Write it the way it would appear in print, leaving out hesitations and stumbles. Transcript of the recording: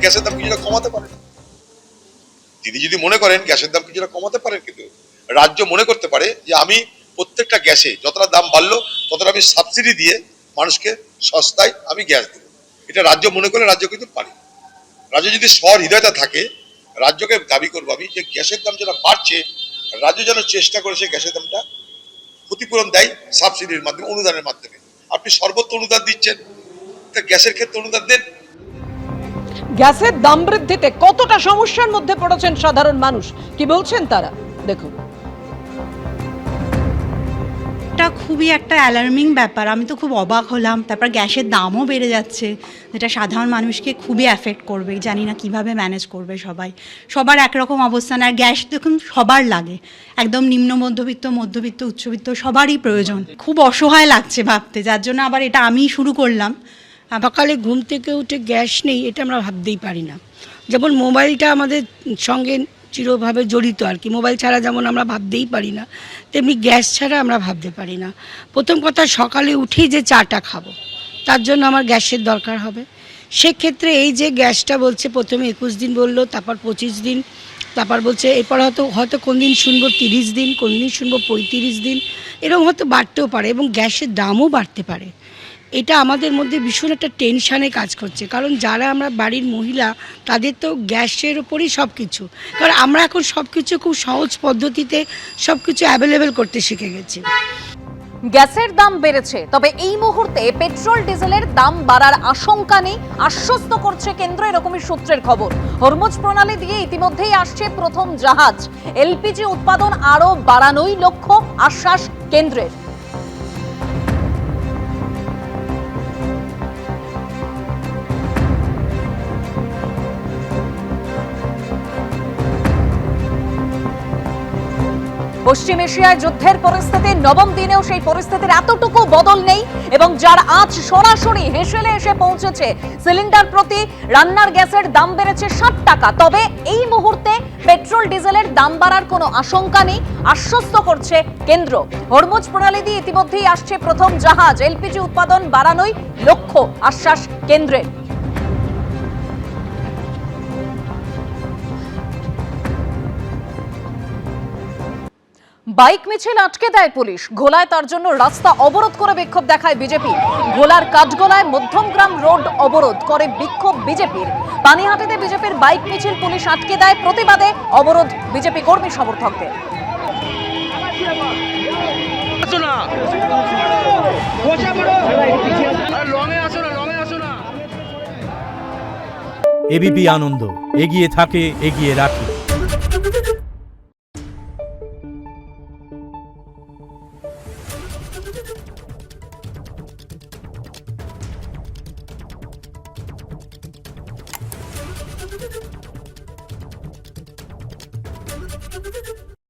গ্যাসের দাম কিছুটা কমাতে পারেন। তিনি যদি মনে করেন গ্যাসের দাম কিছুটা কমাতে পারেন, কিন্তু রাজ্য মনে করতে পারে যে আমি প্রত্যেকটা গ্যাসে যতটা দাম বাড়লো ততটা আমি সাবসিডি দিয়ে মানুষকে সস্তায় আমি গ্যাস দেবো। এটা রাজ্য মনে করলে রাজ্য কিন্তু পারে। রাজ্য যদি সহৃদয়তা থাকে, রাজ্যকে দাবি করবো আমি যে গ্যাসের দাম যেটা বাড়ছে, রাজ্য যেন চেষ্টা করে সেই গ্যাসের দামটা ক্ষতিপূরণ দেয় সাবসিডির মাধ্যমে, অনুদানের মাধ্যমে। আপনি সর্বত্র অনুদান দিচ্ছেন, গ্যাসের ক্ষেত্রে অনুদান দেন। গ্যাসের দাম বৃদ্ধিতে কতটা সমস্যার মধ্যে পড়েছেন সাধারণ মানুষ, কি বলছেন তারা দেখুন। এটা খুবই একটা অ্যালার্মিং ব্যাপার। আমি তো খুব অবাক হলাম। তারপর গ্যাসের দামও বেড়ে যাচ্ছে, যেটা সাধারণ মানুষকে খুবই অ্যাফেক্ট করবে। জানি না কিভাবে ম্যানেজ করবে সবাই। সবার একরকম অবস্থান। আর গ্যাস দেখুন সবার লাগে, একদম নিম্ন মধ্যবিত্ত, মধ্যবিত্ত, উচ্চবিত্ত সবারই প্রয়োজন। খুব অসহায় লাগছে ভাবতে, যার জন্য আবার এটা আমিই শুরু করলাম। সকালে ঘুম থেকে উঠে গ্যাস নেই এটা আমরা ভাবতেই পারি না। যেমন মোবাইলটা আমাদের সঙ্গে চিরভাবে জড়িত আর কি, মোবাইল ছাড়া যেমন আমরা ভাবতেই পারি না, তেমনি গ্যাস ছাড়া আমরা ভাবতে পারি না। প্রথম কথা, সকালে উঠেই যে চাটা খাবো তার জন্য আমার গ্যাসের দরকার হবে। সেক্ষেত্রে এই যে গ্যাসটা বলছে, প্রথমে 21 দিন বললো, তারপর 25 দিন, তারপর বলছে এরপর হয়তো কোন দিন শুনবো 30 দিন, কোন দিন শুনবো 35 দিন, এরকম হয়তো বাড়তেও পারে এবং গ্যাসের দামও বাড়তে পারে। এটা আমাদের মধ্যে ভীষণ একটা টেনশানে কাজ করছে, কারণ যারা আমরা বাড়ির মহিলা তাদের তো গ্যাসের ওপরই সব কিছু, কারণ আমরা এখন সব কিছু খুব সহজ পদ্ধতিতে সব কিছু অ্যাভেলেবেল করতে শিখে গেছি। গ্যাসের দাম বেড়েছে, তবে এই মুহূর্তে পেট্রোল ডিজেলের দাম বাড়ার আশঙ্কা নেই, আশ্বস্ত করছে কেন্দ্র। এরকমই সূত্রের খবর। হরমুজ প্রণালী দিয়ে ইতিমধ্যেই আসছে প্রথম জাহাজ। এলপিজি উৎপাদন আরো বাড়ানোই লক্ষ্য, আশ্বাস কেন্দ্রের। পশ্চিম এশিয়ায় যুদ্ধের পরিস্থিতি, নবম দিনেও সেই পরিস্থিতির এতটুকু বদল নেই এবং যার আজ সরাসরি হেসেলে এসে পৌঁছেছে। সিলিন্ডার প্রতি রান্নার গ্যাসের দাম বেড়েছে 60 টাকা, তবে এই মুহূর্তে পেট্রোল ডিজেলের দাম বাড়ার কোনো আশঙ্কা নেই, আশ্বস্ত করছে কেন্দ্র। হরমুজ প্রণালী দিয়ে ইতিমধ্যেই আসছে প্রথম জাহাজ। এলপিজি উৎপাদন বাড়ানোই লক্ষ্য, আশ্বাস কেন্দ্রের। বাইক মিছিল আটকে দেয় পুলিশ। ঘোলায় তার জন্য রাস্তা অবরোধ করে বিক্ষোভ দেখায় বিজেপি। ঘোলার কাঠগোলায় মধ্যমগ্রাম রোড অবরোধ করে বিক্ষোভ বিজেপির। পানিহাটিতে বিজেপির বাইক মিছিল পুলিশ আটকে দেয়, প্রতিবাদে অবরোধ বিজেপি কর্মী সমর্থকদের। এবিপি আনন্দ, এগিয়ে থাকে, এগিয়ে রাখে।